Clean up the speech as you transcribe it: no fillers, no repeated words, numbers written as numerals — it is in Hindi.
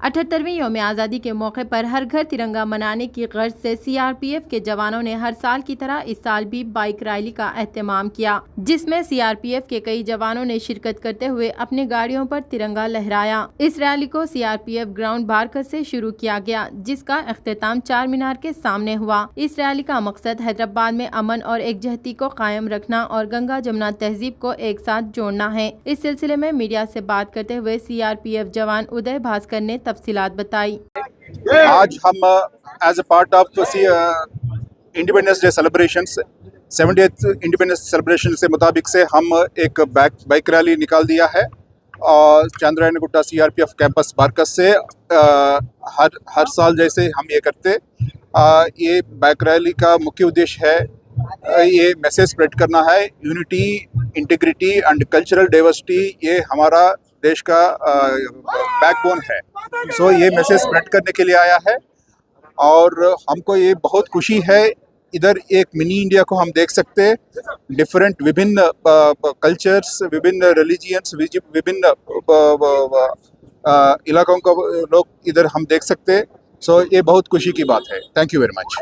78वें यौम आज़ादी के मौके पर हर घर तिरंगा मनाने की गर्ज से सीआरपीएफ के जवानों ने हर साल की तरह इस साल भी बाइक रैली का एहतमाम किया, जिसमें सीआरपीएफ के कई जवानों ने शिरकत करते हुए अपनी गाड़ियों पर तिरंगा लहराया। इस रैली को सीआरपीएफ ग्राउंड बारकस से शुरू किया गया, जिसका अख्तिताम चार मीनार के सामने हुआ। इस रैली का मकसद हैदराबाद में अमन और एकजहती को कायम रखना और गंगा जमुना तहजीब को एक साथ जोड़ना है। इस सिलसिले में मीडिया से बात करते हुए सीआरपीएफ जवान उदय भास्कर ने तफसीलात बताई। आज हम as a part of Independence Day celebrations 70th Independence celebration से मुताबिक से हम एक बाइक रैली निकाल दिया है और चंद्रायनगुट्टा सीआरपीएफ कैंपस बारकस से हर साल जैसे हम ये करते। ये बाइक रैली का मुख्य उद्देश्य है ये मैसेज स्प्रेड करना है, unity, integrity and cultural diversity ये हमारा देश का बैकबोन है। सो ये मैसेज स्प्रेड करने के लिए आया है और हमको ये बहुत खुशी है। इधर एक मिनी इंडिया को हम देख सकते हैं, डिफरेंट विभिन्न कल्चर्स, विभिन्न रिलीजियंस, विभिन्न इलाकों को लोग इधर हम देख सकते हैं। सो ये बहुत खुशी की बात है। Thank you very much.